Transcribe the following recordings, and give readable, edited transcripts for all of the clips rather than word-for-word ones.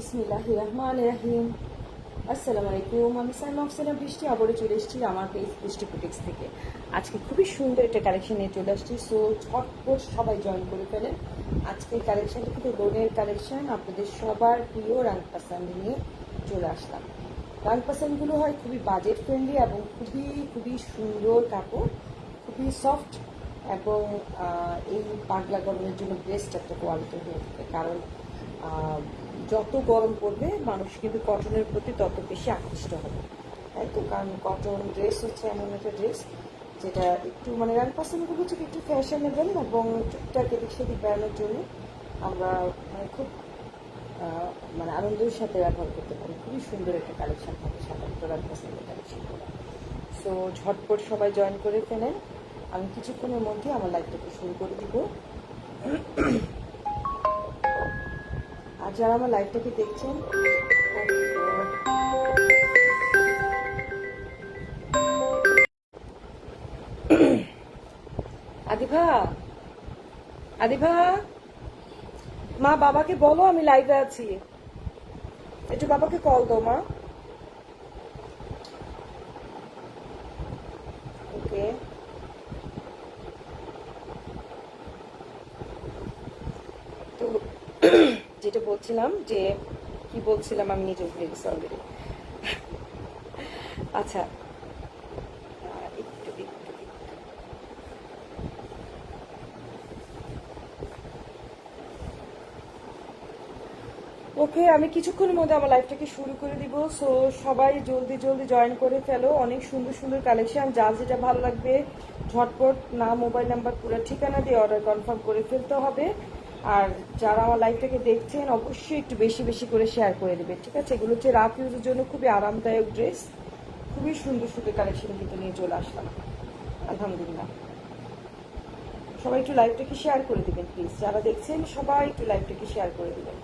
বিসমিল্লাহির রহমানির রহিম। আসসালামু আলাইকুম। আমি সাইমা আফসানা বৃষ্টি আবারও চলে এসেছি আমার পেজ বৃষ্টি বুটিক্স থেকে। আজকে খুবই সুন্দর একটা কালেকশন নিয়ে চলে আসছি, সো ঝটপট সবাই জয়েন করে ফেলেন। আজকের কালেকশনটা কিন্তু লোনের কালেকশন, আপনাদের সবার প্রিয় রাং পাসান্ড নিয়ে চলে আসলাম। রাং পাসান্ডগুলো হয় খুবই বাজেট ফ্রেন্ডলি এবং খুবই খুবই সুন্দর কাপড়, খুবই সফট এবং এই পাগলা গরমের জন্য বেস্ট একটা কোয়ালিটি হয়ে থাকে। কারণ যত গরম পড়বে মানুষ কিন্তু কটনের প্রতি তত বেশি আকৃষ্ট হবে, তাই তো। কারণ কটন ড্রেস হচ্ছে এমন একটা ড্রেস যেটা একটু মানে রান পার্সেন্টগুলো হচ্ছে একটু ফ্যাশনেবল এবং টুকটাক এদিক সেদিক বেড়ানোর জন্য আমরা মানে খুব মানে আনন্দের সাথে ব্যবহার করতে পারি। খুবই সুন্দর একটা কালেকশন হবে সাধারণত রান পার্সেন্টের কালেকশনগুলো। সো ঝটপট সবাই জয়েন করে ফেলেন। আমি কিছুক্ষণের মধ্যে আমার লাইভটাকে শুরু করে দিব। আর যারা আমার লাইভটাকে দেখছেন, আদিভা আদিভা মা বাবাকে বলো আমি লাইভে আছি, একটু বাবাকে কল দাও মা। ওকে, তো যেটা বলছিলাম যে কি বলছিলাম আমি নিজে ভুলে গেছি অলরেডি। আচ্ছা, একটু একটু ওকে, আমি কিছুক্ষণের মধ্যে আমার লাইফটাকে শুরু করে দিব। সো সবাই জলদি জলদি জয়েন করে ফেলো। অনেক সুন্দর সুন্দর কালেকশন, যার যেটা ভালো লাগবে ঝটপট নাম, মোবাইল নাম্বার, পুরো ঠিকানা দিয়ে অর্ডার কনফার্ম করে ফেলতে হবে। আর যারা আমার লাইফটাকে দেখছেন অবশ্যই একটু বেশি বেশি করে শেয়ার করে দেবে, ঠিক আছে। এগুলো হচ্ছে রাফ ইউজের জন্য খুবই আরামদায়ক ড্রেস, খুবই সুন্দর সুন্দর কালেকশন কিন্তু নিয়ে চলে আসলাম আলহামদুলিল্লাহ। সবাই একটু লাইভটাকে শেয়ার করে দেবেন প্লিজ, যারা দেখছেন সবাই একটু লাইভটাকে শেয়ার করে দেবেন।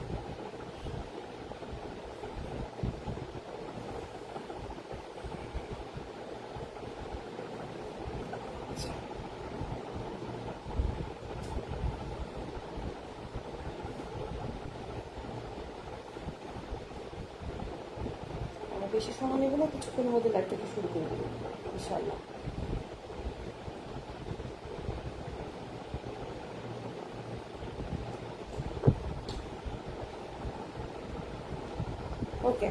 বেশি সময় নেবে না, কিছুক্ষণের মধ্যে লাইভটাকে শুরু করে দেবো ইনশাআল্লাহ। ওকে,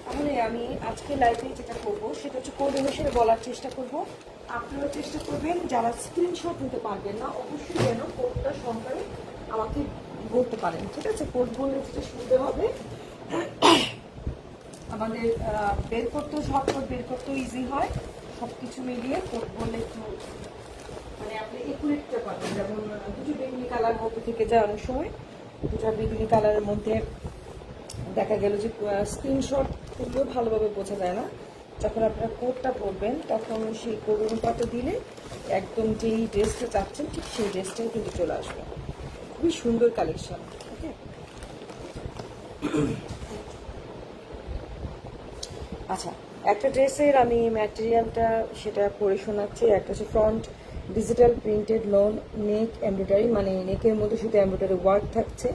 তাহলে আমি আজকে লাইভে যেটা করবো সেটা হচ্ছে কোড অনুসারে বলার চেষ্টা করব। আপনারা চেষ্টা করবেন যারা স্ক্রিনশট নিতে পারবেন না অবশ্যই যেন কোডটা সহকারে আমাকে বলতে পারেন, ঠিক আছে। কোড বললে যেটা শুনতে হবে, আমাদের বের করতেও ঝটপট বের করতেও ইজি হয়। সব কিছু মিলিয়ে কোড বললে একটু মানে আপনি একুরেটটা পাবেন। যেমন দুটো বেগুনি কালার মধ্যে থেকে যায়, অনেক সময় দুটো বেগুনি কালারের মধ্যে দেখা গেল যে স্ক্রিনশট করলেও ভালোভাবে বোঝা যায় না। যখন আপনারা কোডটা পড়বেন তখন সেই কোড অনুপাতে দিলে একদম যেই ড্রেসটা চাচ্ছেন ঠিক সেই ড্রেসটাই কিন্তু চলে আসবে। খুবই সুন্দর কালেকশন। ওকে, আচ্ছা, একটা ড্রেসের আমি ম্যাটেরিয়ালটা সেটা পরে শোনাচ্ছি। একটা হচ্ছে ফ্রন্ট ডিজিটাল প্রিন্টেড লোন, নেক এমব্রয়ডারি, মানে নেকের মধ্যে শুধু এমব্রয়ডারি ওয়ার্ক থাকছে।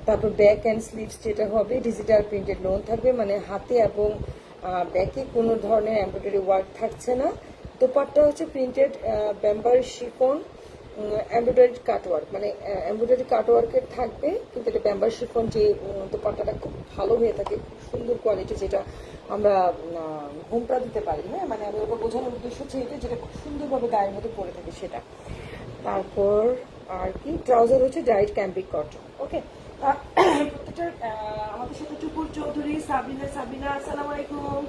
তারপর ব্যাক অ্যান্ড স্লিভস যেটা হবে ডিজিটাল প্রিন্টেড লোন থাকবে, মানে হাতে এবং ব্যাকে কোনো ধরনের এমব্রয়ডারি ওয়ার্ক থাকছে না। দোপাট্টা হচ্ছে প্রিন্টেড ব্যাম্বার শিফন এমব্রয়ডারি কাটওয়ার্ক, মানে এমব্রয়ডারি কাটওয়ার্কের থাকবে, কিন্তু এটা ব্যাম্বার শিফন যে দোপাট্টাটা খুব ভালো হয়ে থাকে, খুব সুন্দর কোয়ালিটি, যেটা আমরা ঘুমটা দিতে পারি। হ্যাঁ, মানে আমি ওটা বোঝানোর উদ্দেশ্য হচ্ছে এটা, যেটা খুব সুন্দরভাবে গায়ের মধ্যে পরে থাকে সেটা। তারপর আর কি, ট্রাউজার হচ্ছে ডাইরেক্ট ক্যাম্পিক কটন। ওকে, প্রত্যেকটা আমাদের সাথে টুকুর চৌধুরী, সাবিনা আসসালামু আলাইকুম।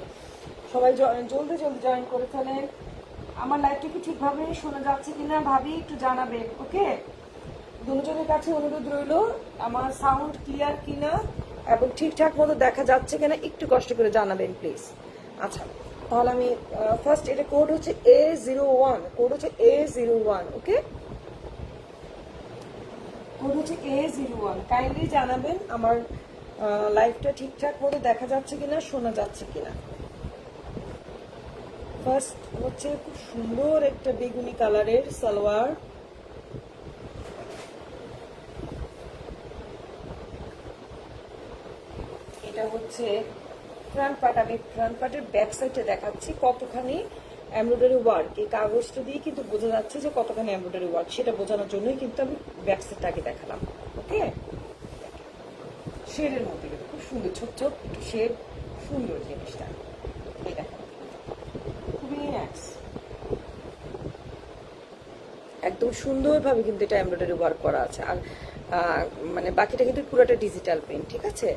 সবাই জলদি জলদি জয়েন করে ফেলেন। আমার লাইভটা কি ঠিকভাবে শোনা যাচ্ছে কিনা ভাবি একটু জানাবেন। ওকে, দুজনের কাছে অনুরোধ রইল আমার সাউন্ড ক্লিয়ার কিনা এবং ঠিকঠাক মতো দেখা যাচ্ছে কিনা একটু কষ্ট করে জানাবেন প্লিজ। আচ্ছা, তাহলে আমি ফার্স্ট, এটা কোড হচ্ছে A01, কোড হচ্ছে A01। ওকে, কোড হচ্ছে A01। কাইন্ডলি জানাবেন আমার লাইভটা ঠিকঠাক মতো দেখা যাচ্ছে কিনা, শোনা যাচ্ছে কিনা। ফার্স্ট হচ্ছে খুব সুন্দর একটা বেগুনি কালারের সালোয়ার, হচ্ছে ফ্রন্ট পার্ট। আমি ফ্রন্ট পার্টের ব্যাক সাইডে দেখাচ্ছি কতখানি এমব্রয়ডারি ওয়ার্ক। এই কাগজটা দিয়ে কিন্তু বোঝা যাচ্ছে যে কতখানি এমব্রয়ডারি ওয়ার্ক, সেটা বোঝানোর জন্যই কিন্তু আমি ব্যাক সাইডটা আগে দেখালাম। ওকে, শেডের মধ্যে খুব সুন্দর, ছোট ছোট একটু শেড, সুন্দর জিনিসটা। এই দেখো, খুবই নাইস, একদম সুন্দরভাবে কিন্তু এটা এমব্রয়ডারি ওয়ার্ক করা আছে। আর মানে বাকিটা কিন্তু পুরোটা ডিজিটাল প্রিন্ট, ঠিক আছে।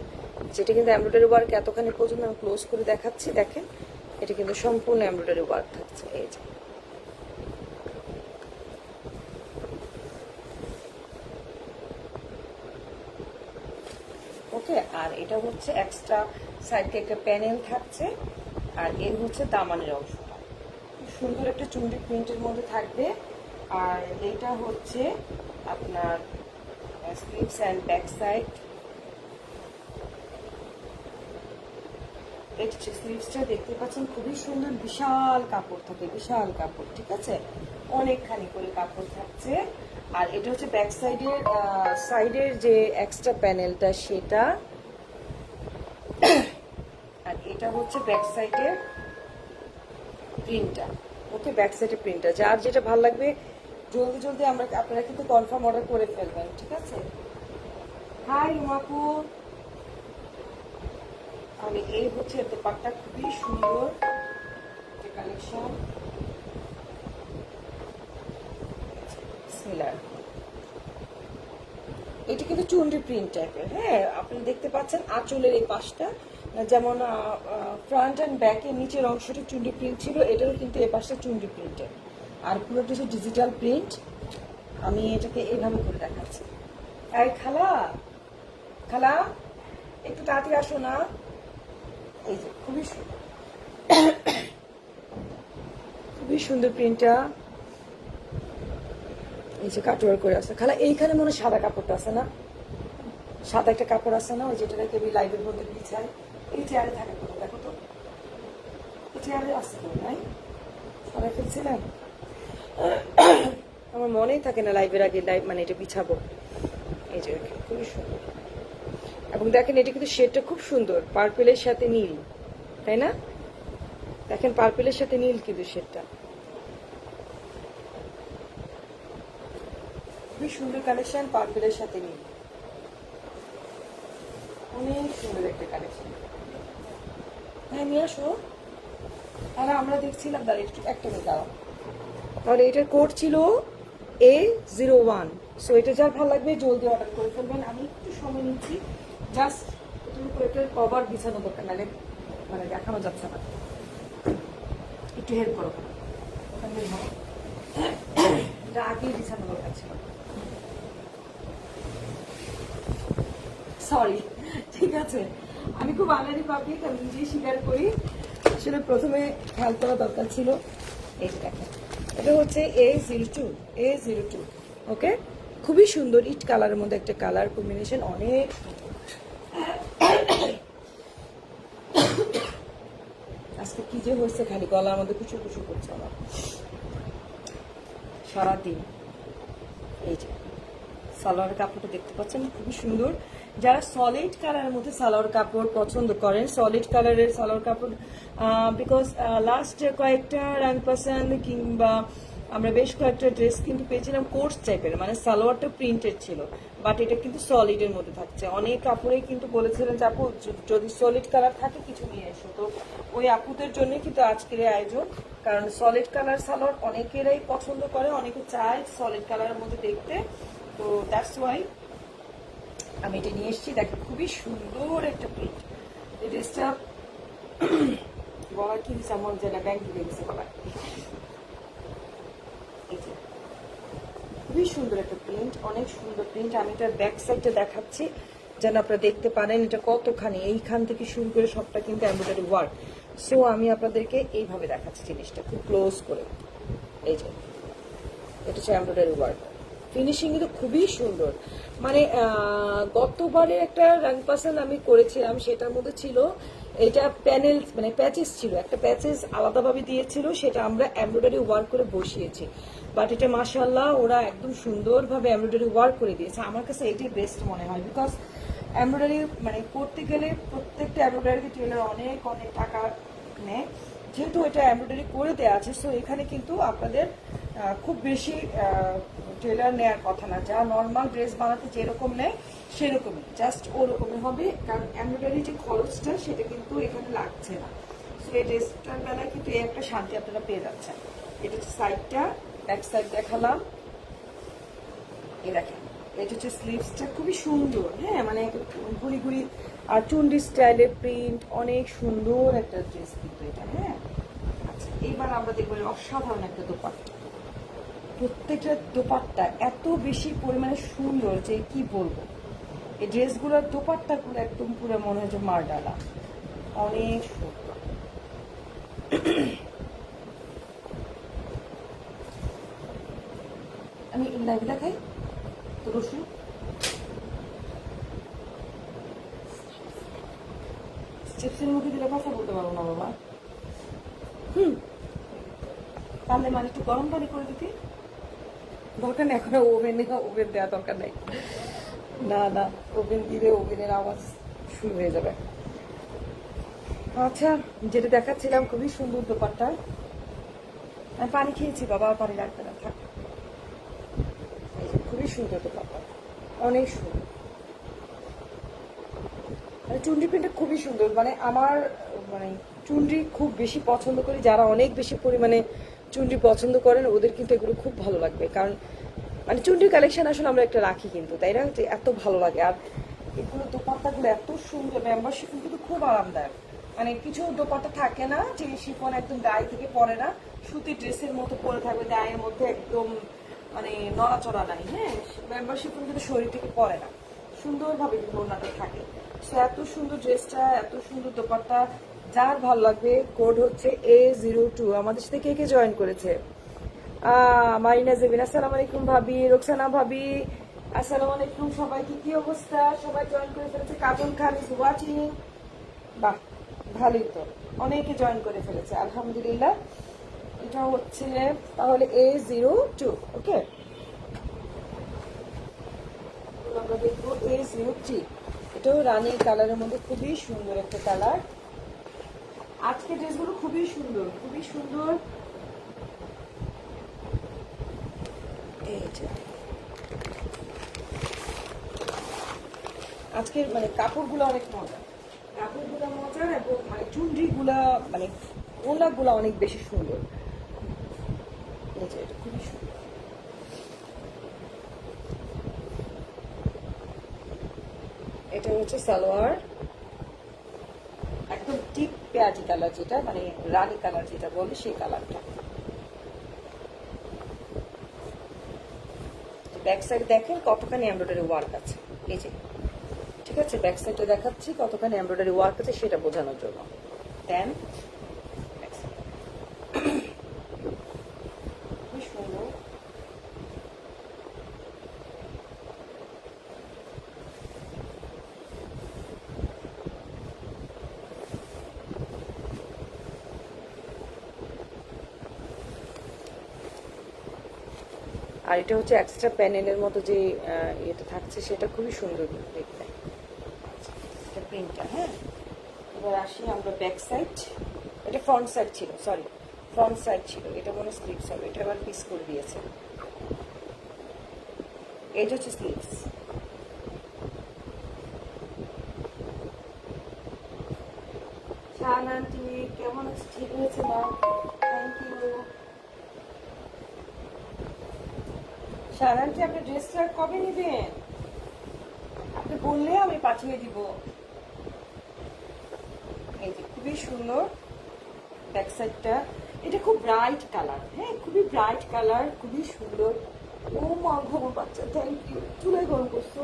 যেটা কিন্তু এমব্রয়ডারি ওয়ার্ক এতখানি পর্যন্ত আমি ক্লোজ করে দেখাচ্ছি, দেখেন এটা কিন্তু সম্পূর্ণ এমব্রয়ডারি ওয়ার্ক থাকছে। এই যে ওকে, আর এটা হচ্ছে এক্সট্রা সাইডে একটা প্যানেল থাকছে, আর এর হচ্ছে দামানের অংশটা খুব সুন্দর একটা চুন্ডি প্রিন্টের মধ্যে থাকবে। আর এটা হচ্ছে আপনার স্লিভস অ্যান্ড ব্যাক সাইড। এই স্লিভসটা দেখতে পাচ্ছেন খুবই সুন্দর, বিশাল কাপড় থাকে, বিশাল কাপড়, ঠিক আছে, অনেকখানি করে কাপড় থাকছে। আর এটা হচ্ছে ব্যাক সাইডের সাইডের যে এক্সট্রা প্যানেলটা সেটা, আর এটা হচ্ছে ব্যাক সাইডের প্রিন্টটা। ওকে, ব্যাক সাইডের প্রিন্টটা, যার যেটা ভালো লাগবে জলদি জলদি আপনারা কিন্তু কনফার্ম অর্ডার করে ফেলবেন, ঠিক আছে। হাই রুমাপু, আমি এই হচ্ছে দোপাট্টা, খুবই সুন্দর কালেকশন। এটা কিন্তু চুন্ডি প্রিন্ট টাইপের। হ্যাঁ, আপনি দেখতে পাচ্ছেন আঁচলের এই পাশটা, যেমন ফ্রন্ট অ্যান্ড ব্যাকের নিচের অংশটা চুন্ডি প্রিন্ট ছিল, এটারও কিন্তু এই পাশটা চুন্ডি প্রিন্টের, আর পুরোটা হচ্ছে ডিজিটাল প্রিন্ট। আমি এটাকে এইভাবে করে দেখাচ্ছি। এই খালা, খালা একটু তাড়াতাড়ি আসো না। এই যে খুবই সুন্দর, খুবই সুন্দর প্রিন্টটা। এই যে কাটওয়ার করে আছে। খালা এইখানে মনে সাদা কাপড়টা আছে না, সাদা একটা কাপড় আছে না, ওই যেটা আমি লাইভের মধ্যে বিছাই, এই চেয়ারে থাকে কোনো, দেখো তো এই চেয়ারে আছে কেউ নাই, সবাই ফেলছিলেন। আমার মনেই থাকে না লাইভের আগে লাইভ মানে এটা বিছাবো। এই যে খুবই সুন্দর, এবং দেখেন এটা কিন্তু শেডটা খুব সুন্দর, পার্পেলের সাথে নীল, তাই না? দেখেন পার্পেলের সাথে নীল কিন্তু শেডটা খুবই সুন্দর কালেকশন, পার্পেলের সাথে নীল, অনেক সুন্দর একটা কালেকশন। হ্যাঁ নিয়ে আসো, আর আমরা দেখছিলাম দাঁড়া একটু একটা মিনিট দাঁড়াও। তাহলে এটার কোড ছিল A01। সো এটা যার ভালো লাগবে জলদি অর্ডার করে ফেলবেন। আমি একটু সময় নিচ্ছি, জাস্ট এটার উপর একটা কভার বিছানো দরকার, নাহলে মানে দেখানো যাচ্ছে না। একটু হেল্প করো, ওখানে এটা আগেই বিছানো দরকার ছিল, সরি। ঠিক আছে, আমি খুব আনলারি পাবলিক, আমি নিজেই স্বীকার করি, আসলে প্রথমে খেয়াল করা দরকার ছিল। এই যে দেখেন, এটা হচ্ছে A02। ওকে, খুবই সুন্দর ইট কালারের মধ্যে একটা কালার কম্বিনেশন, অনেক আজকে কি যে হয়েছে, খালি গলার মধ্যে কুচু কুচু করছে আমার সারাদিন। এই যে সালোয়ারের কাপড়টা দেখতে পাচ্ছেন খুবই সুন্দর। যারা সলিড কালারের মধ্যে সালোয়ার কাপড় পছন্দ করেন, সলিড কালারের সালোয়ার কাপড়, বিকজ লাস্ট কয়েকটা রানপাসান কিংবা আমরা বেশ কয়েকটা ড্রেস কিন্তু পেয়েছিলাম কোর্স টাইপের, মানে সালোয়ারটা প্রিন্টেড ছিল, বাট এটা কিন্তু সলিডের মধ্যে থাকছে। অনেক কাপড়ে কিন্তু বলেছিলেন যে আপু যদি সলিড কালার থাকে কিছু নিয়ে এসো, তো ওই আপুদের জন্যই কিন্তু আজকের এই আয়োজন, কারণ সলিড কালার সালোয়ার অনেকেরাই পছন্দ করে, অনেকে চায় সলিড কালারের মধ্যে দেখতে, তো দ্যাটস ওয়াই আমি এটা নিয়ে এসেছি। দেখো খুবই সুন্দর একটা প্রিন্ট, এই ড্রেসটা গলার কি দিচ্ছে মন যেটা ব্যাংক দিয়ে গেছে গলায়। খুবই সুন্দর একটা প্রিন্ট, অনেক সুন্দর প্রিন্ট। আমি এটার ব্যাক সাইডটা দেখাচ্ছি যেন আপনারা দেখতে পারেন এটা কতখানি, এইখান থেকে শুরু করে সবটা কিন্তু এমব্রয়ডারি ওয়ার্ক। সো আমি আপনাদেরকে এইভাবে দেখাচ্ছি জিনিসটা খুব ক্লোজ করে। এই যে এটা হচ্ছে এমব্রয়ডারি ওয়ার্ক, ফিনিশিং কিন্তু খুবই সুন্দর। মানে গতবারে একটা রাংপাসান আমি করেছিলাম, সেটার মধ্যে ছিল এটা প্যানেল, মানে প্যাচেস ছিল, একটা প্যাচেস আলাদাভাবে দিয়েছিল, সেটা আমরা এমব্রয়ডারি ওয়ার্ক করে বসিয়েছি, বাট এটা মাশাআল্লাহ ওরা একদম সুন্দরভাবে এমব্রয়ডারি ওয়ার্ক করে দিয়েছে। আমার কাছে এটাই বেস্ট মনে হয়, বিকজ এমব্রয়ডারি মানে করতে গেলে প্রত্যেকটা এমব্রয়ডারিতে টেলার অনেক অনেক টাকা নেয়। যেহেতু এটা এমব্রয়ডারি করে দেওয়া আছে, সো এখানে কিন্তু আপনাদের খুব বেশি টেলার নেওয়ার কথা না। যা নর্মাল ড্রেস বানাতে যেরকম নেয় সেরকমই, জাস্ট ওরকমই হবে, কারণ এমব্রয়ডারি যে খরচটা সেটা কিন্তু এখানে লাগছে না। সো এই ড্রেসটার বেলায় কিন্তু এই একটা শান্তি আপনারা পেয়ে যাচ্ছেন। এটা হচ্ছে সাইডটা, ব্যাক সাইড দেখালাম, এই দেখেন এটা হচ্ছে স্লিভসটা খুবই সুন্দর, হ্যাঁ মানে ঘুরি ঘুরি আর চুন্ডি স্টাইলের প্রিন্ট, অনেক সুন্দর একটা ড্রেস কিন্তু এটা। হ্যাঁ আচ্ছা, এইবার আমরা দেখবো অসাধারণ একটা দোপাট্টা। প্রত্যেকটা দোপাট্টা এত বেশি পরিমাণে সুন্দর যে কি বলবো। এই ড্রেসগুলোর দোপাট্টাগুলো একদম পুরো মনে হয় যে মারডালা, অনেক সুন্দর। আমি লাইভ দেখাই তো রসুন, চিপসের মুখে দিলে কথা বলতে পারবো না বাবা। তাহলে মানে একটু গরম পানি করে দিতে দরকার নেই, এখন ওভেন দেওয়া দরকার নেই। না না, ওভেন দিলে ওভেনের আওয়াজ শুরু হয়ে যাবে। আচ্ছা, যেটা দেখাচ্ছিলাম খুবই সুন্দর দোপাট্টা। আমি পানি খেয়েছি বাবা, পানি লাগবে না, থাক। খুবই সুন্দর দোপাট্টা, অনেক সুন্দর। চুন্ডি প্রিন্টটা খুবই সুন্দর, মানে আমার মানে চুন্ডি খুব বেশি পছন্দ করি, যারা অনেক বেশি পরিমাণে চুন্ডি পছন্দ করেন ওদের কিন্তু এগুলো খুব ভালো লাগবে, কারণ মানে চুন্ডির কালেকশন আসলে আমরা একটা রাখি কিন্তু, তাই না, যে এত ভালো লাগে। আর এগুলো দোপাট্টাগুলো এত সুন্দর, মেম্বারশিপ কিন্তু খুব আরামদায়ক। মানে কিছু দোপাট্টা থাকে না যে শিফন একদম গায়ে থেকে পরে না, সুতির ড্রেসের মতো পরে থাকবে, গায়ের মধ্যে একদম মানে নড়াচড়া নাই। হ্যাঁ, মেম্বারশিপ কিন্তু শরীর থেকে পরে না, সুন্দরভাবে কিন্তু ওনাটা থাকে। সো এত সুন্দর ড্রেসটা, এত সুন্দর দোপাট্টা, যার ভালো লাগবে। কোড হচ্ছে A02। আমাদের সাথে কে কে জয়েন করেছে? মারিনা জেবিন, আসসালামু আলাইকুম ভাবি। রোকসানা ভাবি, আসসালামু আলাইকুম সবাইকে, কি অবস্থা? সবাই জয়েন করে ফেলেছে। কাজল খান ইজ ওয়াচিং, বাহ ভালোই তো, অনেকে জয়েন করে ফেলেছে, আলহামদুলিল্লাহ। এটা হচ্ছে তাহলে A02, ওকে। আমরা দেখবো A03। এটাও রানী কালারের মধ্যে খুবই সুন্দর একটা কালার। আজকে ড্রেসগুলো খুবই সুন্দর, খুবই সুন্দর। আজকের মানে কাপড়গুলো অনেক মজা, কাপড়গুলো মজার, এবং মানে চুনরিগুলা মানে ওনাগুলো অনেক বেশি সুন্দর। এটা খুবই সুন্দর। এটা হচ্ছে সালোয়ার, একদম ডিপ পেঁয়াজি কালার, যেটা মানে রানী কালার যেটা বলে সেই কালারটা। ব্যাক সাইড দেখেন কতখানি এমব্রয়ডারি ওয়ার্ক আছে, এই যে ঠিক আছে, ব্যাক সাইডটা দেখাচ্ছি কতখানি এমব্রয়ডারি ওয়ার্ক আছে সেটা বোঝানোর জন্য। দেন খুবই সুন্দর। আর এটা হচ্ছে এক্সট্রা প্যানেলের মতো যে এটা থাকছে সেটা খুবই সুন্দর দেখতে, এটা প্রিন্টটা। হ্যাঁ, এবার আসি আমরা ব্যাক সাইড। এটা ফ্রন্ট সাইড ছিল, সরি ফ্রন্ট সাইড ছিল, এটা মনে স্লিভস হবে, এটা আবার পিস করে দিয়েছে। এটা হচ্ছে স্লিভস। শান আন্টি কেমন আছে? ঠিক হয়েছে না? Thank you. শান আন্টি, আপনি ড্রেসটা কবে নেবেন? আপনি বললে আমি পাঠিয়ে দিব। এই যে খুবই সুন্দর ব্যাক সাইডটা, এটা খুব ব্রাইট কালার। হ্যাঁ, খুবই ব্রাইট কালার, খুবই সুন্দর। ও মা ঘুমো বাচ্চা, থ্যাংক ইউ। চুলাই গরম করছো?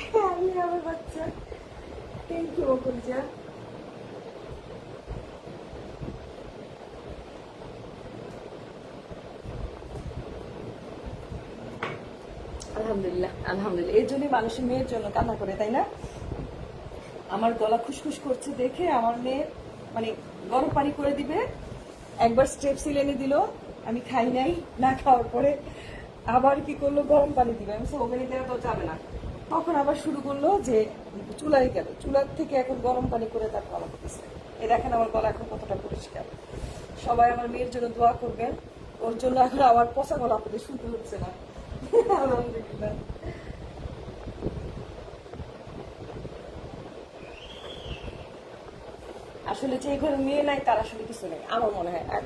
হ্যাঁ, আমি আমার বাচ্চা, থ্যাংক ইউ অকুলজা। আলহামদুলিল্লাহ, আলহামদুলিল্লাহ। এর জন্যই মানুষের মেয়ের জন্য কান্না করে, তাই না? আমার গলা খুশখুশ করছে দেখে আমার মেয়ে মানে গরম পানি করে দিবে, একবার স্ট্রেপসিল এনে দিল, আমি খাই নাই, না খাওয়ার পরে আবার কি করলো, গরম পানি দিবে। আমি ওভেনে দেওয়া তো যাবে না, তখন আবার শুরু করলো যে চুলায় গেল, চুলার থেকে এখন গরম পানি করে তার গলা করতেছে। এই দেখেন আমার গলা এখন কতটা পরিষ্কার। সবাই আমার মেয়ের জন্য দোয়া করবেন, ওর জন্য এখন আমার পচা গলা আপনাদের শুনতে হচ্ছে না। আলহামদুলিল্লাহ। আসলে যে ঘরে মেয়ে নাই তার আসলে কিছু নেই আমার মনে হয়। আর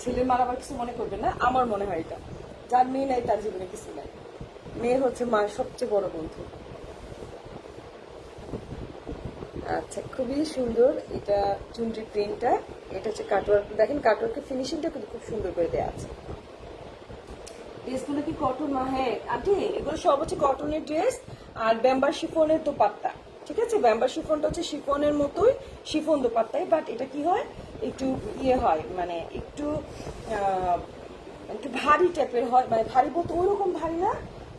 ছেলের মার আবার কিছু মনে করবে না, আমার মনে হয় এটা, যার মেয়ে নাই তার জীবনে কিছু নাই। মেয়ে হচ্ছে মায়ের সবচেয়ে বড় বন্ধু। আচ্ছা, খুবই সুন্দর এটা চুনরি প্রিন্টটা। এটা হচ্ছে কাটওয়ার্ক, দেখেন কাটওয়ার্কের ফিনিশিংটা কিন্তু খুব সুন্দর করে দেওয়া আছে। ড্রেসগুলো কি কটন না? হ্যাঁ আন্টি, এগুলো সব হচ্ছে কটনের ড্রেস আর ব্যাম্বার শিফনের দোপাট্টা। ঠিক আছে, ব্যাম্বার শিফনটা হচ্ছে শিফনের মতোই, শিফন দোপাট্টাই, বাট এটা কি হয় একটু ইয়ে হয়, মানে একটু একটু ভারী টাইপের হয়, মানে ভারী বলতে ওইরকম ভারী না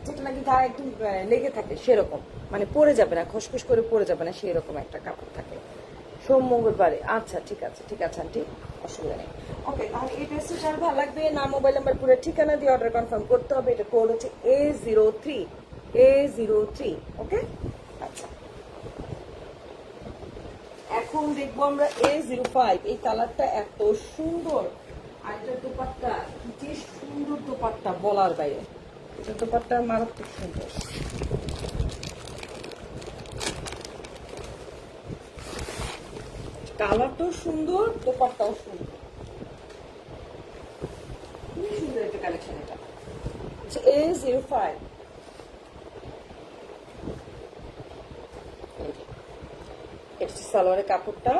যেটা নাকি গায়ে একদম লেগে থাকে সেরকম, মানে পরে যাবে না, খসখস করে পরে যাবে না, সেই রকম একটা কাপড় থাকে। সোম মঙ্গলবারে। আচ্ছা ঠিক আছে, ঠিক আছে আন্টি, অসুবিধা নেই। ওকে, তাহলে এই ড্রেসটি যার ভালো লাগবে নাম, মোবাইল নাম্বার, পুরো ঠিকানা দিয়ে অর্ডার কনফার্ম করতে হবে। এটা কোড হচ্ছে A03। ওকে, আচ্ছা এখন দেখবো আমরা A05। এই কালারটা এত সুন্দর, আর এটার দোপাট্টা কি যে সুন্দর, দোপাট্টা বলার বাইরে। এটার দোপাট্টা মারাত্মক সুন্দর, কালারটাও সুন্দর, দোপাট্টাও সুন্দর, খুবই সুন্দর একটা কালেকশন। এটা A05। এটা হচ্ছে সালোয়ারের কাপড়টা।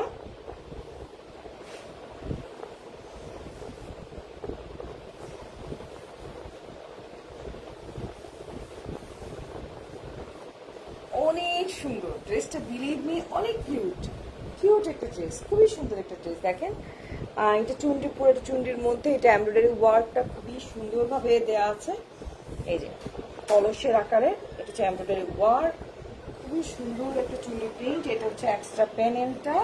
অনেক সুন্দর ড্রেসটা, বিলিভ মি, অনেক কিউট কিউট একটা ড্রেস, খুবই সুন্দর একটা ড্রেস। দেখেন এটা চুনরি, পুরো চুনরির মধ্যে এটা এমব্রয়ডারি ওয়ার্কটা খুবই সুন্দরভাবে দেওয়া আছে। এই যে কলসের আকারে এটা হচ্ছে এমব্রয়ডারি ওয়ার্ক, খুবই সুন্দর একটা চুনরি প্রিন্ট। এটা হচ্ছে এক্সট্রা প্যানেলটা,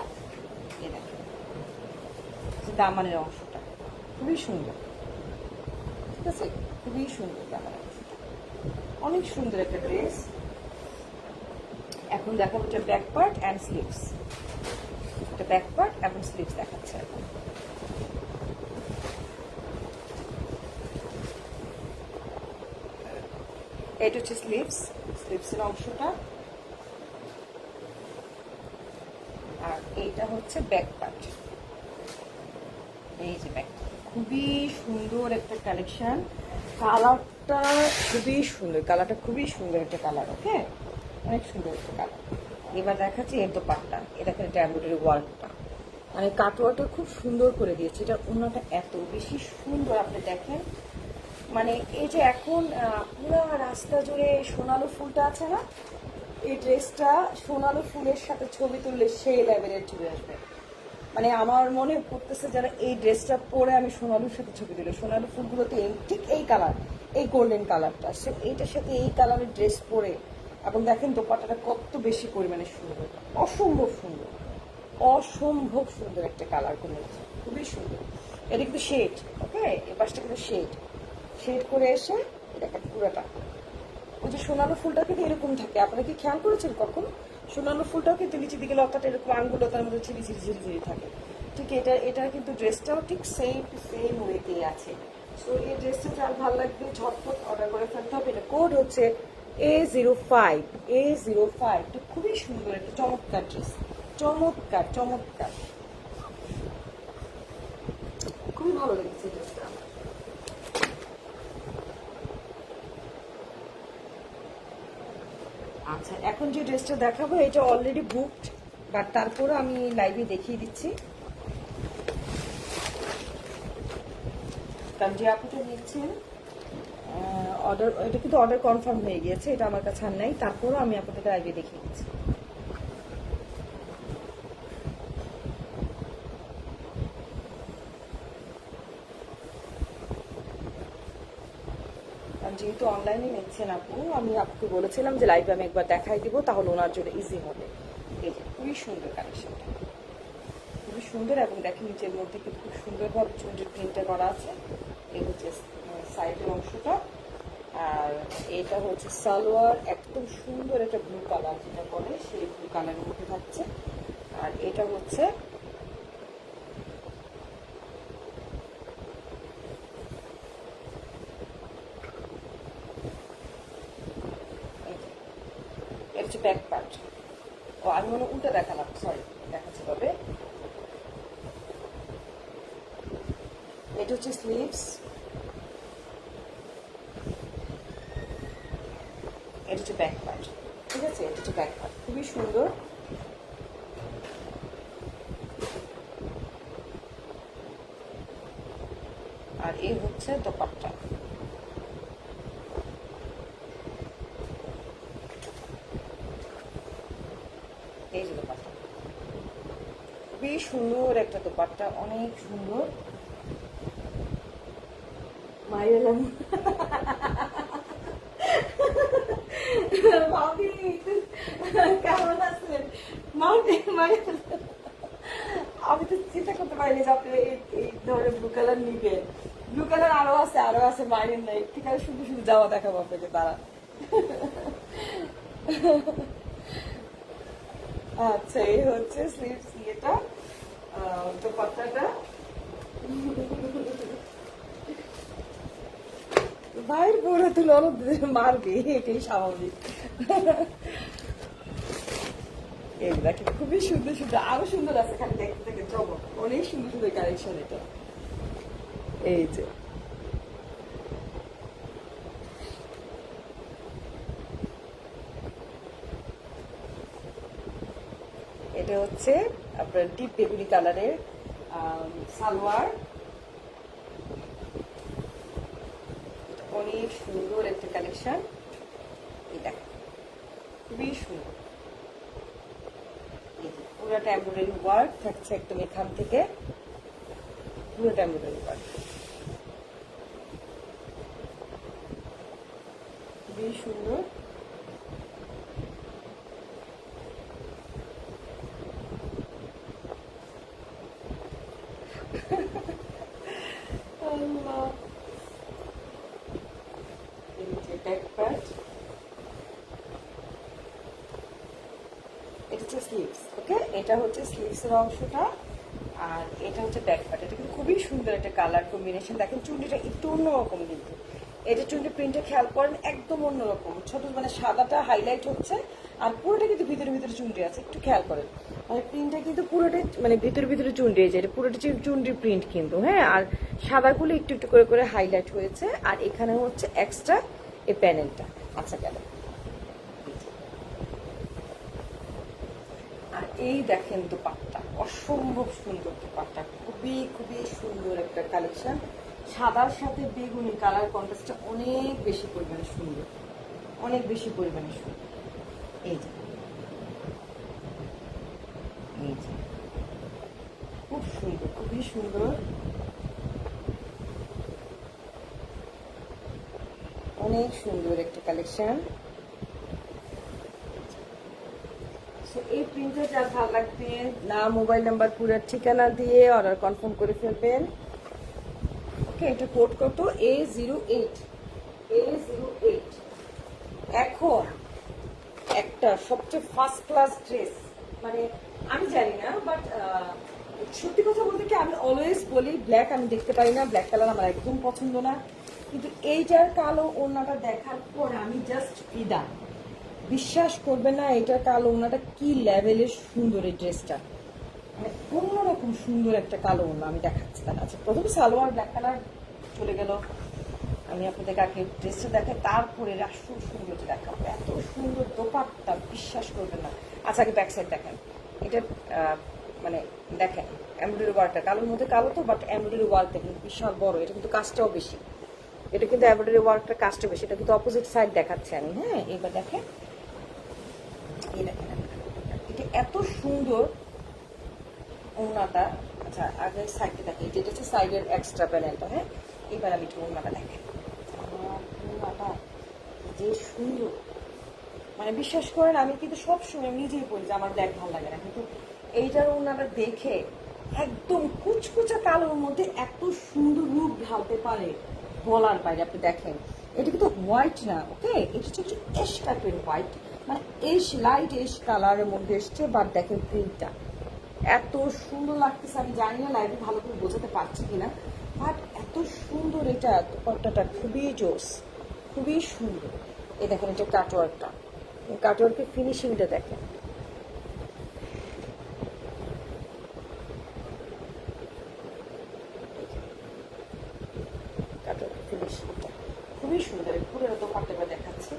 এই দেখেন দামানের অংশটা খুবই সুন্দর। ঠিক আছে, খুবই সুন্দর দামানের অংশটা, অনেক সুন্দর একটা ড্রেস। এখন দেখাবো এটা ব্যাক পার্ট অ্যান্ড স্লিভস। এটা ব্যাক পার্ট এবং স্লিভস দেখাচ্ছে এখন। এটা হচ্ছে স্লিভস, স্লিভসের অংশটা, আর এইটা হচ্ছে ব্যাক পার্ট। এই যে ব্যাক, খুবই সুন্দর একটা কালেকশন। কালারটা খুবই সুন্দর, কালারটা খুবই সুন্দর একটা কালার। ওকে, অনেক সুন্দর একটা কালার। এবার দেখাচ্ছি এর দোপাট্টা। এটা একটা এমব্রয়ডারি ওয়ার্কটা, মানে কাটওয়ার্কটা খুব সুন্দর করে দিয়েছে। এটা ওনাটা এত বেশি সুন্দর, আপনি দেখেন, মানে এই যে এখন পুরো রাস্তা জুড়ে সোনালু ফুলটা আছে না, এই ড্রেসটা সোনালু ফুলের সাথে ছবি তুললে সেই লেভেলের ছবি আসবে। মানে আমার মনে করতেছে যারা এই ড্রেসটা পরে আমি সোনালুর সাথে ছবি দিল, সোনালু ফুলগুলোতে ঠিক এই কালার, এই গোল্ডেন কালারটা, সো এইটার সাথে এই কালারের ড্রেস পরে, এবং দেখেন দোপাট্টাটা কত বেশি পরিমাণে সুন্দর, অসম্ভব সুন্দর, অসম্ভব সুন্দর একটা কালার কম্বিনেশন, খুবই সুন্দর। এটা কিন্তু শেড, ওকে, এই পাশটা কিন্তু শেড, শেড করে এসে এটা পুরোটা। ওই যে সোনালু ফুলটা কিন্তু এরকম থাকে, আপনারা কি খেয়াল করেছেন কখনো? সোনালু ফুলটাও কিন্তু নিচের দিকে লতাটা এরকম আঙ্গুলতার মধ্যে ঝিরি ঝিরি ঝিরি ঝিরি থাকে। ঠিক এটা কিন্তু ড্রেসটাও ঠিক সেম টু সেম ওয়েতেই আছে। সো এই ড্রেসটা যার ভালো লাগবে ঝটপট অর্ডার করে ফেলতে হবে। এটা কোড হচ্ছে A05। এটা খুবই সুন্দর একটা চমৎকার ড্রেস, চমৎকার চমৎকার, খুবই ভালো লেগেছে ড্রেসটা। আচ্ছা, এখন যে ড্রেসটা দেখাবো এটা অলরেডি বুকড, বাট তারপরে আমি লাইভে দেখিয়ে দিচ্ছি, কারণ যে আপুটা নিচ্ছেন অর্ডার, এটা কিন্তু অর্ডার কনফার্ম হয়ে গিয়েছে, এটা আমার কাছে আর নাই, তারপরও আমি আপনাদের লাইভে দেখিয়ে দিচ্ছি। যেহেতু অনলাইনে নিচ্ছেন আপু, আমি আপুকে বলেছিলাম যে লাইভে আমি একবার দেখাই দিব, তাহলে ওনার জন্য ইজি হবে। এই যে খুবই সুন্দর কালেকশনটা, খুবই সুন্দর, এবং দেখেন নিচের মধ্যে কিন্তু খুব সুন্দরভাবে চুনরির প্রিন্টটা করা আছে। এই হচ্ছে সাইডের অংশটা, আর এটা হচ্ছে সালোয়ার, একদম সুন্দর একটা ব্লু কালার, যেটা বলে সেই ব্লু কালারের মধ্যে থাকছে। আর এটা হচ্ছে এটা হচ্ছে ব্যাক পার্ট। ও আমি মনে উল্টা দেখালাম, সরি, দেখাচ্ছি তবে। এটা হচ্ছে স্লিভস, এটা হচ্ছে ব্যাক পার্ট, ঠিক আছে? এটা হচ্ছে ব্যাক পার্ট, খুবই সুন্দর। আর এই হচ্ছে দোপাট্টা। এই যে দোপাট্টা, খুবই সুন্দর একটা দোপাট্টা, অনেক সুন্দর। মায়ের ভাবি কেমন আছেন? আমি তো চিন্তা করতে পারিনি যে আপনি এই ধরনের ব্লু কালার নিবেন। ব্লু কালার আরো আছে মাইনের নাই, ঠিক আছে? শুধু শুধু যাওয়া দেখাবো আপনাকে, তারা। আচ্ছা, এই হচ্ছে স্লিভস ইয়েটা, দোপাট্টাটা। ভাইয়ের বউরা তো ননদ মারবে, এটাই স্বাভাবিক। এই দেখেন, খুবই সুন্দর সুন্দর, আরো সুন্দর আছে, খালি দেখতে দেখে জগৎ, অনেক সুন্দর সুন্দর কালেকশন এটা। এই যে এটা হচ্ছে আপনার ডিপ বেগুনি কালারের সালোয়ার, অনেক সুন্দর একটা কালেকশন। এই দেখেন, খুবই সুন্দর। পুরোটা এমব্রয়ডারি ওয়ার্ক থাকছে একদম এখান থেকে, পুরোটা এমব্রয়ডারি ওয়ার্ক, খুবই সুন্দর। ব্যাক পার্ট, এটা হচ্ছে স্লিভস, ওকে? এটা হচ্ছে স্লিভসের অংশটা, আর এটা হচ্ছে ব্যাক পার্ট। এটা কিন্তু খুবই সুন্দর একটা কালার কম্বিনেশন। দেখেন চুন্ডিটা একটু অন্যরকম, কিন্তু এটা চুন্ডি প্রিন্টে খেয়াল করেন, একদম অন্যরকম, ছোট মানে সাদাটা হাইলাইট হচ্ছে, আর পুরোটা কিন্তু ভিতরে ভিতরে চুন্ডি আছে, একটু খেয়াল করেন। মানে প্রিন্টটা কিন্তু পুরোটাই মানে ভিতরে ভিতরে চুন্ডি, এই যে এটা পুরোটা চুন্ডির প্রিন্ট কিন্তু, হ্যাঁ। আর সাদাগুলো একটু একটু করে করে হাইলাইট হয়েছে, আর এখানে হচ্ছে এক্সট্রা এই প্যানেলটা। আচ্ছা, গেল। আর এই দেখেন দোপাট্টা, অসম্ভব সুন্দর দোপাট্টা, খুবই খুবই সুন্দর একটা কালেকশন। সাদার সাথে বেগুনি কালার কন্ট্রাস্টটা অনেক বেশি পরিমাণে সুন্দর, অনেক বেশি পরিমাণে সুন্দর। এই যে, এই যে, খুব সুন্দর, খুবই সুন্দর, অনেক সুন্দর একটা কালেকশন। এই প্রিন্টটা যার ভালো লাগবে, নাম, মোবাইল নাম্বার, পুরো ঠিকানা দিয়ে অর্ডার কনফার্ম করে ফেলবেন। ওকে, এটা কোড কত? A08, A08। এখন একটা সবচেয়ে ফার্স্ট ক্লাস ড্রেস, মানে আমি জানি না, বাট সত্যি কথা বলতে কি, আমি অলওয়েজ বলি ব্ল্যাক আমি দেখতে পারি না, ব্ল্যাক কালার আমার একদম পছন্দ না, কিন্তু এইটার কালো ওড়নাটা দেখার পর আমি জাস্ট ফিদা। বিশ্বাস করবে না, এটার কালো ওড়নাটা কি লেভেলের সুন্দর, এই ড্রেসটা মানে অন্যরকম সুন্দর একটা কালো ওড়না আমি দেখাচ্ছি। তার আছে প্রথমে সালোয়ার ব্ল্যাক কালার চলে গেল, আমি আপনাদেরকে আগে ড্রেসটা দেখাই, তারপরে আসল সৌন্দর্য দেখাবো। এত সুন্দর দোপাট্টা, বিশ্বাস করবেন না। আচ্ছা, আগে ব্যাক সাইড দেখেন। এটা মানে দেখেন এমব্রয়ডারি ওয়ার্কটা, কালোর মধ্যে কালো তো, বাট এমব্রয়ডারি ওয়ার্ক দেখেন বিশাল বড়, এটা কিন্তু কাজটাও বেশি, এটা কিন্তু এমব্রয়ডারি ওয়ার্কটা কাজটা বেশি। এটা কিন্তু অপোজিট সাইড দেখাচ্ছে আমি, হ্যাঁ। এবার দেখেন, এই দেখেন এটা এত সুন্দর ওড়নাটা। আচ্ছা, আগে সাইডে দেখেন, যেটা হচ্ছে সাইডের এক্সট্রা প্যানেলটা, হ্যাঁ। এবার আমি একটু ওড়নাটা দেখেন, ওড়নাটা যে সুন্দর, মানে বিশ্বাস করেন আমি কিন্তু সবসময় নিজেই বলি যে আমার ব্ল্যাক ভালো লাগে না, কিন্তু এইটার ওড়নাটা দেখে একদম কুচকুচা কালোর মধ্যে এত সুন্দর রূপ ঢালতে পারে বলার বাইরে। আপনি দেখেন এটা কিন্তু হোয়াইট না, ওকে, এটা হচ্ছে একটু এশ টাইপের হোয়াইট, মানে এশ, লাইট এশ কালারের মধ্যে এসছে। বাট দেখেন প্রিন্টটা এত সুন্দর লাগতেছে, আমি জানি না লাইভে ভালো করে বোঝাতে পারছি কিনা, বাট এত সুন্দর এটা দুপাট্টাটা, খুবই জোস, খুবই সুন্দর। এই দেখেন এটা কাটওয়ার্কটা, কাটওয়ার্কের ফিনিশিংটা দেখেন। কাটওয়ার্কের ফিনিশিংটা খুবই সুন্দর। পুরো দোপাট্টাটা দেখাচ্ছে,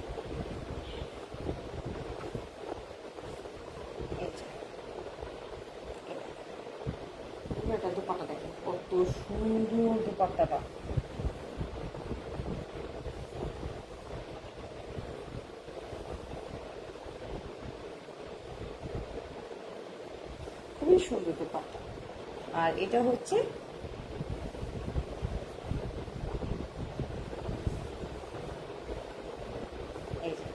দোপাট্টা দেখেন কত সুন্দর দোপাট্টাটা। খুবই সুন্দর দোপাট্টা। আর এটা হচ্ছে এই যে,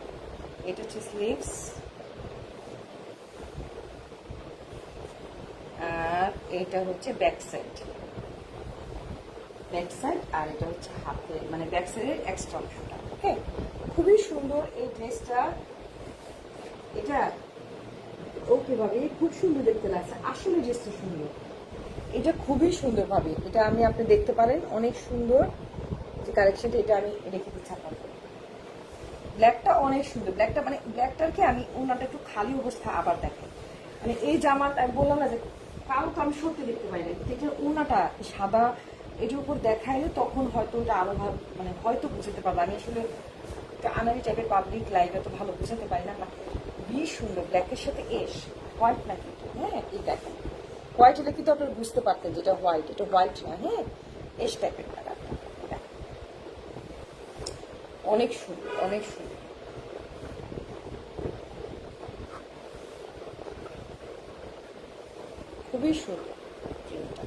এটা হচ্ছে স্লিভস, আর এটা হচ্ছে ব্যাক সাইড, ব্যাক সাইড, আর এটা হচ্ছে হাতে মানে ব্যাক সাইডের এক্সট্রা অংশটা। ওকে, খুবই সুন্দর এই ড্রেসটা। এটা ওকে ভাবে খুব সুন্দর দেখতে লাগছে, আসলে ড্রেসটা সুন্দর, এটা খুবই সুন্দর ভাবে, এটা আমি আপনি দেখতে পারেন অনেক সুন্দর যে কালেকশনটা, এটা আমি রেখে দিচ্ছি আপনাকে। ব্ল্যাকটা অনেক সুন্দর, ব্ল্যাকটা মানে ব্ল্যাকটাকে আমি ওনাটা একটু খালি অবস্থা আবার দেখেন, মানে এই জামাটা আমি বললাম না যে কালো তো আমি সত্যি দেখতে পাই না, এটা ওনাটা সাদা এটার উপর দেখাইলে তখন হয়তো ওটা আরো ভালো, মানে হয়তো বুঝতে পারবো। আমি আসলে আনারি টাইপের পাবলিক লাইভে তো ভালো বুঝাতে পারি না, বাট বেশ সুন্দর ব্ল্যাকের সাথে এস হোয়াইট না কিন্তু, হ্যাঁ এই দেখেন হোয়াইট হলে কিন্তু আপনারা বুঝতে পারতেন যেটা হোয়াইট, এটা হোয়াইট না, হ্যাঁ এস টাইপের কালার, অনেক সুন্দর, অনেক সুন্দর। খুবই সুন্দর প্রিন্টটা,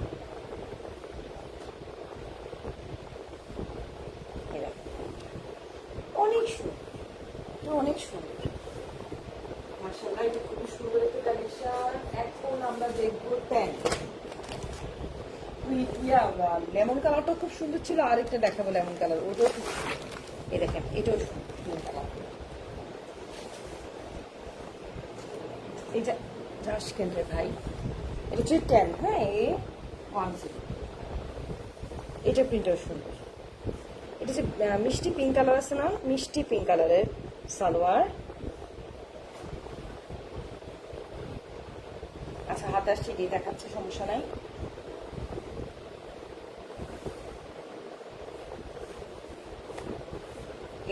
অনেক সুন্দর, অনেক সুন্দর, মাশাআল্লাহ এটা খুবই সুন্দর একটা কালেকশন। এখন আমরা দেখবো প্যান্ট, লেমন কালারটা খুব সুন্দর ছিল, আরেকটা দেখাবো লেমন কালার, ওটাও খুব সুন্দর। এই দেখেন এটাও সুন্দর কালার, এই যে জাস কেন্দ্রে ভাই, এটা হচ্ছে 10, হ্যাঁ এ 10, এটা প্রিন্টও সুন্দর। এটা হচ্ছে মিষ্টি পিঙ্ক কালার আছে না, মিষ্টি পিঙ্ক কালারের সালোয়ার। আচ্ছা হাতে আসছে দিয়ে দেখাচ্ছে, সমস্যা নাই।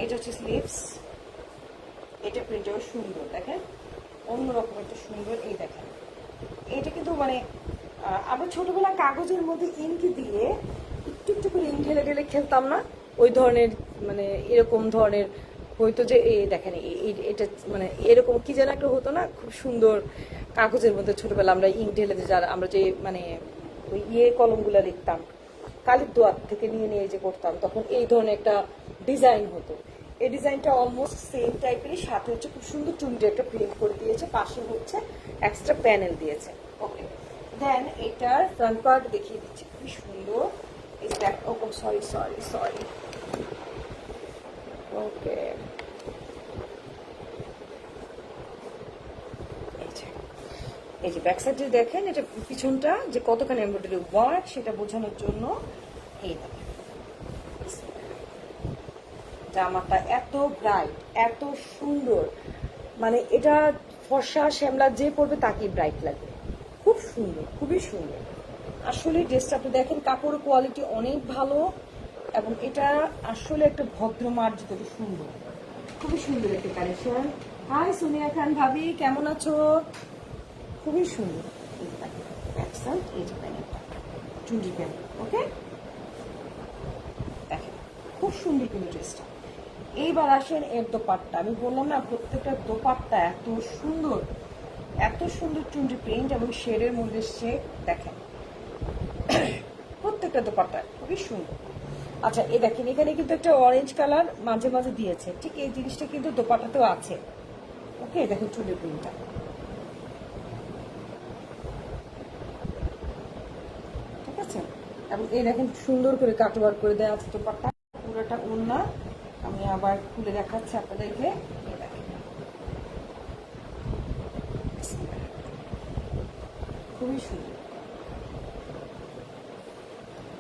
এটা হচ্ছে স্লিভস, এটা প্রিন্টও সুন্দর দেখেন, অন্যরকম একটা সুন্দর। এই দেখেন এটা কিন্তু মানে আমরা ছোটবেলা কাগজের মধ্যে ইঙ্ক দিয়ে একটু একটু করে ইঙ্ক ঢেলে ঢেলে খেলতাম না, ওই ধরনের মানে এরকম ধরনের হয়তো যে এই দেখেন এটা মানে এরকম কি যেন একটা হতো না, খুব সুন্দর কাগজের মধ্যে ছোটবেলা আমরা ইঙ্ক ঢেলে যারা আমরা যে মানে ওই কলমগুলো লিখতাম, কালির দোয়াত থেকে নিয়ে নিয়ে যে করতাম, তখন এই ধরনের একটা ডিজাইন হতো। এই ডিজাইনটা অলমোস্ট সেম টাইপেরই, সাথে হচ্ছে খুব সুন্দর চুনটা একটা প্রিন্ট করে দিয়েছে, পাশে হচ্ছে এক্সট্রা প্যানেল দিয়েছে। ওকে, দেন এটার ফ্রন্ট পার্ট দেখিয়ে দিচ্ছি, খুবই সুন্দর। এই ব্যাক, ও সরি সরি সরি, ওকে এই যে ব্যাক সাইডে দেখেন, এটা পিছনটা যে কতখানি এমব্রয়ডারি ওয়ার্ক সেটা বোঝানোর জন্য এই দেখেন জামাটা এত ব্রাইট, এত সুন্দর, মানে এটা ফর্সা শ্যামলা যে পরবে তাকেই ব্রাইট লাগবে, খুব সুন্দর, খুবই সুন্দর। আসলে ড্রেসটা আপনি দেখেন কাপড়ের কোয়ালিটি অনেক ভালো, এবং এটা আসলে একটা ভদ্র মার্জিত সুন্দর, খুবই সুন্দর একটা কালেকশন। হাই সোনিয়া খান ভাবি, কেমন আছো? খুবই সুন্দর, এই যে প্যান্টটা চুন্ডি প্যান্ট, ওকে দেখেন খুব সুন্দর কিন্তু ড্রেসটা। এইবার আসেন এর দোপাট্টা, আমি বললাম না প্রত্যেকটা দোপাট্টা এত সুন্দর, এত সুন্দর চুন্ডি প্রিন্ট এবং শেডের মধ্যে এসছে, দেখেন প্রত্যেকটা দোপাট্টা খুবই সুন্দর। আচ্ছা এই দেখেন এখানে কিন্তু একটা অরেঞ্জ কালার মাঝে মাঝে দিয়েছে, ঠিক এই জিনিসটা কিন্তু দোপাট্টাতেও আছে। ওকে দেখেন চুন্ডি প্রিন্টটা, ঠিক আছে, এবং এই দেখেন সুন্দর করে কাটওয়ার্ক করে দেওয়া আছে দোপাট্টা, পুরোটা ওড়না আমি আবার খুলে দেখাচ্ছি আপনাদেরকে। খুবই সুন্দর,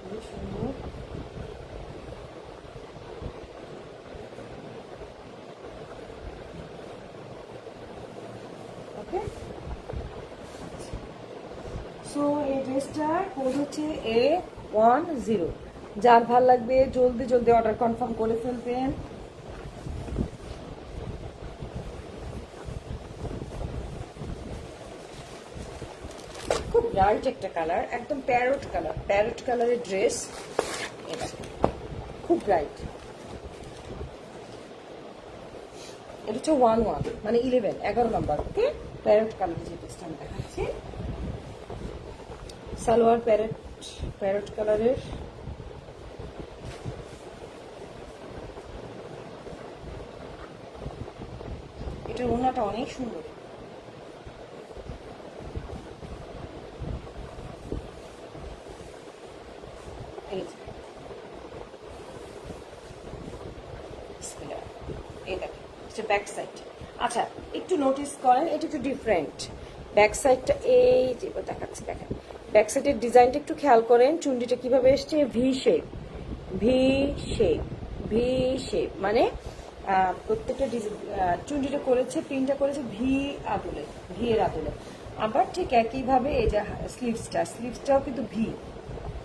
খুবই সুন্দর। ওকে, সো এই ড্রেসটার কোড হচ্ছে A10। যার ভাল লাগবে জলদি জলদি অর্ডার কনফার্ম করে ফেলবেন। খুব ব্রাইট একটা কালার, একদম প্যারট কালার, প্যারট কালারের ড্রেস। এটা খুব ব্রাইট। এটা হচ্ছে 11 মানে 11 নম্বর। ওকে, প্যারট কালারের যে ড্রেসটা আমি দেখাচ্ছি, সালোয়ার প্যারট, প্যারট কালারের। এটার ওড়নাটা অনেক সুন্দর। এই যে, এই দেখেন হচ্ছে ব্যাক সাইড। আচ্ছা, একটু নোটিস করেন, এটা একটু ডিফারেন্ট। ব্যাক সাইডটা এই যে দেখাচ্ছি, দেখেন ব্যাক সাইডের ডিজাইনটা একটু খেয়াল করেন। চুন্ডিটা কিভাবে এসছে, V shape, V shape, V shape. মানে প্রত্যেকটা চুন্ডিটা করেছে, প্রিন্টটা করেছে ভি আদলে, ভি এর আদলে। আবার ঠিক একইভাবে এই যে স্লিভসটাও কিন্তু ভি,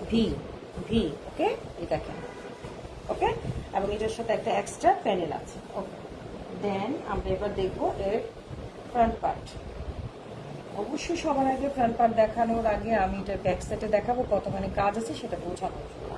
ভি, ভি। ওকে, এই দেখেন। ওকে, এবং এটার সাথে একটা এক্সট্রা প্যানেল আছে। ওকে, দেন আমরা এবার দেখবো এর ফ্রন্ট পার্ট। অবশ্যই সবার আগে ফ্রন্ট পার্ট দেখানোর আগে আমি এটার ব্যাক সাইডে দেখাবো কতখানি কাজ আছে সেটা বোঝানোর জন্য।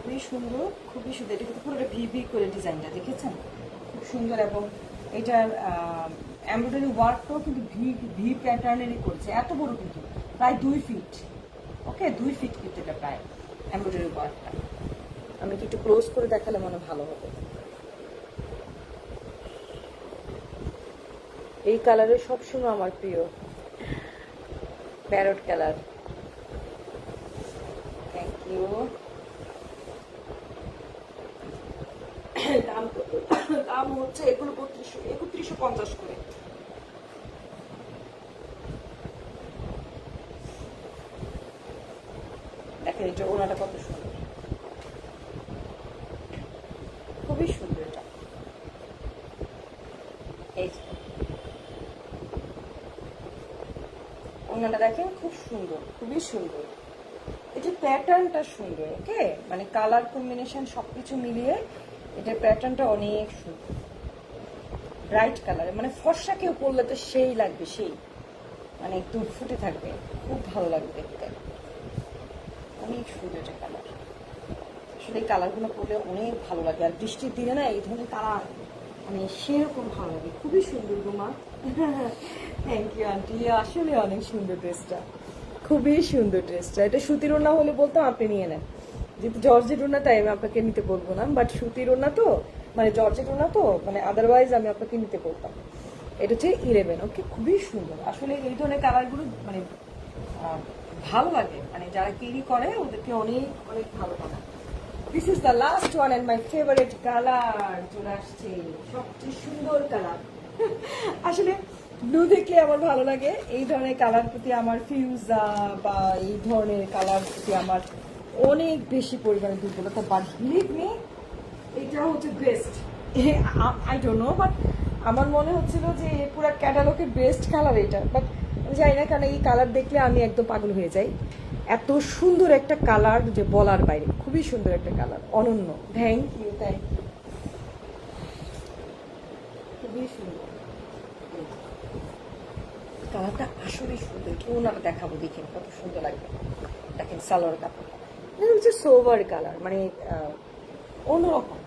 খুবই সুন্দর, খুবই সুন্দর। এটা কিন্তু পুরোটা ভি ভি করে ডিজাইনটা দেখেছেন, খুব সুন্দর। এবং এটার এমব্রয়ডারি ওয়ার্কটাও কিন্তু ভি ভি প্যাটার্নেরই করেছে। এত বড় কিন্তু প্রায় 2 ফিট। ওকে, 2 ফিট কিন্তু এটা প্রায় এমব্রয়ডারি ওয়ার্কটা। আমি কি একটু ক্লোজ করে দেখালে মনে ভালো হবে। এই কালারের সবসময় আমার প্রিয়, প্যারট কালার। Thank you. দাম কত? দাম হচ্ছে এগুলো 3150 করে। দেখেন এটা ওনাটা কত সুন্দর, খুবই সুন্দর এটা। এই ওনাটা দেখেন, খুব সুন্দর, খুবই সুন্দর। এটা প্যাটার্নটা সুন্দর। ওকে, মানে কালার কম্বিনেশন সবকিছু মিলিয়ে এটার প্যাটার্নটা অনেক সুন্দর, ব্রাইট কালার। মানে ফর্সা কেউ পরলে তো সেই লাগবে, সেই মানে একটু ফুটে থাকবে, খুব ভালো লাগবে দেখতে। অনেক সুন্দর এটা কালার। আসলে এই কালারগুলো পরলে অনেক ভালো লাগে, আর বৃষ্টির দিনে না এই ধরনের কালার মানে সেরকম ভালো লাগে। খুবই সুন্দর রুমা। থ্যাংক ইউ আন্টি, আসলে অনেক সুন্দর ড্রেসটা, খুবই সুন্দর ড্রেসটা। এটা সুতির ওড়না হলে বলতাম আপনি নিয়ে নেন, যেহেতু জর্জেট ওড়না তাই আমি আপনাকে নিতে বলবো না, বাট সুতির ওড়না তো, মানে জর্জেট ওড়না তো, মানে আদারওয়াইজ আমি আপনাকে নিতে বলতাম। এটা হচ্ছে 11। ওকে, খুবই সুন্দর। আসলে এই ধরনের কালারগুলো মানে ভালো লাগে, মানে যারা ক্যারি করে ওদেরকে অনেক অনেক ভালো লাগে। This is the last one and my favourite colour. চলে আসছে সবচেয়ে সুন্দর কালার। আসলে ব্লু দেখলে আমার ভালো লাগে, এই ধরনের কালার প্রতি আমার ফিউজা বা এই ধরনের কালার প্রতি আমার অনেক বেশি পরিমাণে দুর্বলতা। বাট বিলিভ মি, এটা হচ্ছে best. I don't know, but আমার মনে হচ্ছিল যে পুরো ক্যাটালগের বেস্ট কালার এটা। বাট আমি জানি না, কারণ এই কালার দেখলে আমি একদম পাগল হয়ে যাই। এত সুন্দর একটা কালার যে বলার বাইরে, খুবই সুন্দর একটা কালার, অনন্য। থ্যাংক ইউ, থ্যাংক ইউ, খুবই সুন্দর কালারটা, আসলে সুন্দর। ওনাটা দেখাবো, দেখেন কত সুন্দর লাগবে। দেখেন সালোয়ার কাপড়টা হচ্ছে সোভার কালার, মানে অন্যরকম।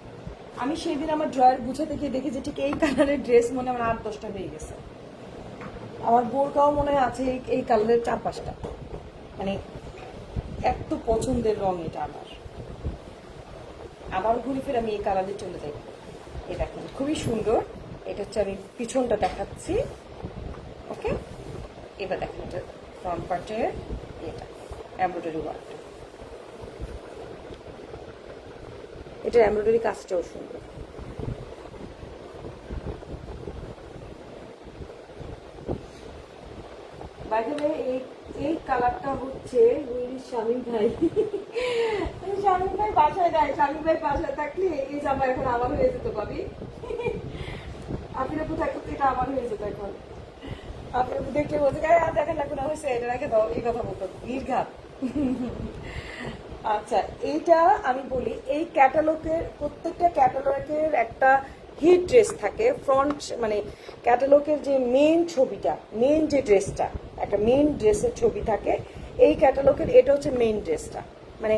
আমি সেই দিন আমার ড্রয়ার গুছাতে গিয়ে দেখি যে ঠিক এই কালারের ড্রেস মনে আমার 8-10টা হয়ে গেছে। আমার বোরকাও মনে হয় আছে এই কালারের 4-5টা। মানে এত পছন্দের রং এটা আমার। আবার ঘুরে ফিরে আমি এই কালারে চলে যাই। এই দেখেন খুবই সুন্দর। এটা হচ্ছে আমি পিছনটা দেখাচ্ছি। ওকে, এবার দেখেন এটা ফ্রন্ট পার্টের এটা এমব্রয়ডারি ওয়ার্ক। এটা এমব্রয়ডারি কাজটাও সুন্দর। বাইরে এই কালারটা হচ্ছে শামীম ভাই। শামীম ভাই বাসায় দেয়, শামীম ভাই বাসায় থাকলে এই জামা এখন আমার হয়ে যেত ভাবি। আপনি থাকতে এটা আমার হয়ে যেত এখন। আপনি দেখলে বলতে দেখেন না কোনো হয়েছে এটা রেখে দাও, এই কথা বলতো নির্ঘাত। আচ্ছা, এইটা আমি বলি, এই ক্যাটালগের প্রত্যেকটা ক্যাটালগের একটা হিট ড্রেস থাকে ফ্রন্ট, মানে ক্যাটালগের যে মেন ছবিটা, মেন যে ড্রেসটা, একটা মেন ড্রেসের ছবি থাকে এই ক্যাটালগের। এটা হচ্ছে মেন ড্রেসটা, মানে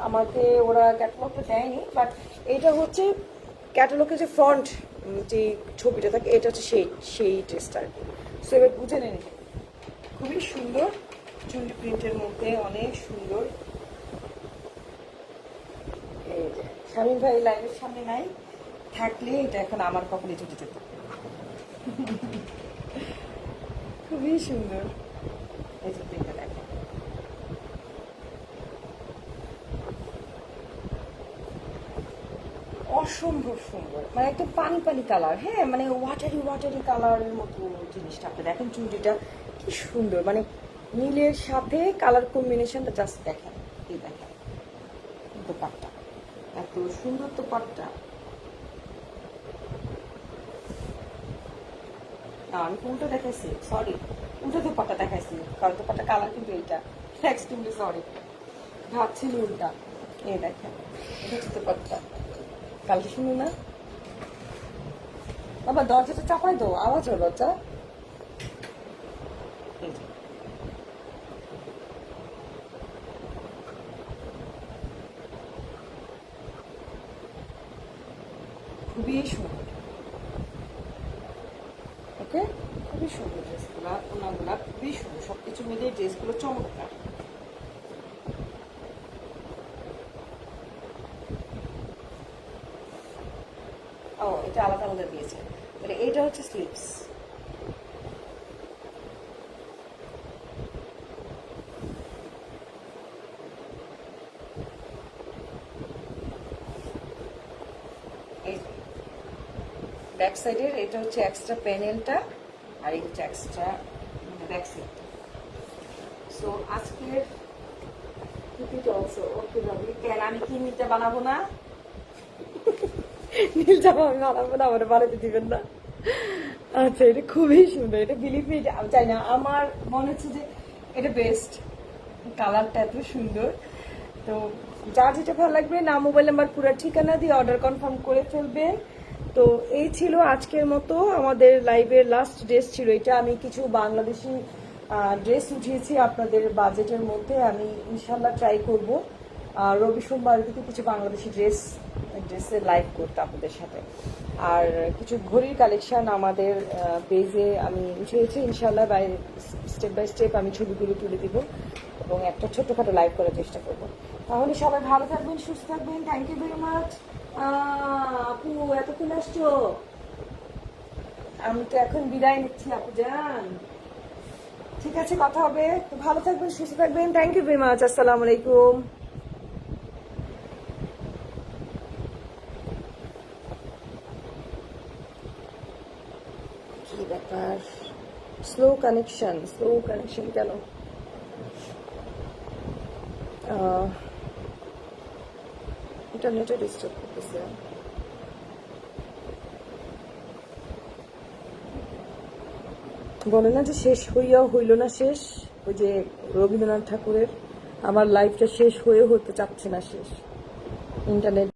আমাকে ওরা ক্যাটালগটা দেয়নি, বাট এটা হচ্ছে ক্যাটালগের যে ফ্রন্ট যে ছবিটা থাকে, এটা হচ্ছে সেই ড্রেসটা আর কি। সো এবার বুঝে নেন, খুবই সুন্দর চুন্ডি প্রিন্টের মধ্যে, অনেক সুন্দর। এই যে শামীম ভাই লাইনের সামনে নাই, থাকলে এটা এখন আমার কপালে জুটে যেত। খুবই সুন্দর। এই যে প্রিন্টটা দেখেন, অসম্ভব সুন্দর, মানে একদম পানি পানি কালার। হ্যাঁ, মানে ওয়াটারি কালারের মতো জিনিসটা। আপনি দেখেন চুড়িটা কি সুন্দর, মানে নীলের সাথে কালার কম্বিনেশনটা জাস্ট দেখেন। এই দেখেন দোপাট্টা, এত সুন্দর দোপাট্টা। আমি উল্টো দেখাইছি, সরি, উল্টো দোপাট্টা দেখাইছি, কারণ দোপাট্টা কালার কিন্তু এইটা। এক্সট্রিমলি সরি, ভাবছি উল্টা। এই দেখেন এটা হচ্ছে দোপাট্টা, কালকে শুনো না বাবা, দরজাটা চাপাই দো, আওয়াজ হয় দরজা। খুবই সুন্দর। ওকে, খুবই সুন্দর ড্রেসগুলা, ওনাগুলা খুবই সুন্দর, সবকিছু মিলিয়ে ড্রেসগুলো চমৎকার। ও, এটা আলাদা আলাদা দিয়েছে, মানে এটা হচ্ছে স্লিভস। এই ব্যাক সাইডের এটা হচ্ছে এক্সট্রা প্যানেলটা, আর এই হচ্ছে এক্সট্রা ব্যাক সাইডটা। সো আজকের ওকে যাবি কেন, আমি কি নীলটা বানাবো না? নীল জামা আমি বানাবো না, আমার বানাতে দিবেন না। আচ্ছা, এটা খুবই সুন্দর, এটা বিলিভ মি, চাই না, আমার মনে হচ্ছে যে এটা বেস্ট, কালারটা এত সুন্দর। তো যার যেটা ভালো লাগবে, নাম, মোবাইল নাম্বার, পুরো ঠিকানা দিয়ে অর্ডার কনফার্ম করে ফেলবেন। তো এই ছিল আজকের মতো আমাদের লাইভের লাস্ট ড্রেস ছিল এটা। আমি কিছু বাংলাদেশি ড্রেস উঠিয়েছি আপনাদের বাজেটের মধ্যে। আমি ইনশাল্লাহ ট্রাই করব রবি সোমবার দিকে কিছু বাংলাদেশি ড্রেসের লাইভ করতে আপনাদের সাথে। আর কিছু ঘড়ির কালেকশন আমাদের পেজে আমি উঠিয়েছি, ইনশাল্লাহ স্টেপ বাই স্টেপ আমি ছবিগুলো তুলে দিব এবং একটা ছোট্টখাটো লাইভ করার চেষ্টা করব। তাহলে সবাই ভালো থাকবেন, সুস্থ থাকবেন। Thank you very much. আপু এতক্ষণ আসছো, আমি তো এখন বিদায় নিচ্ছি আপু জান। ঠিক আছে, কথা হবে। তো ভালো থাকবেন, সুস্থ থাকবেন। Thank you very much. আসসালামু আলাইকুম। কি ব্যাপার, স্লো কানেকশন কেন? ইন্টারনেটে ডিস্টার্ব করতেছে। বলে না যে শেষ হইয়াও হইল না শেষ, ওই যে রবীন্দ্রনাথ ঠাকুরের, আমার লাইফটা শেষ হয়ে হতে চাচ্ছে না শেষ। ইন্টারনেট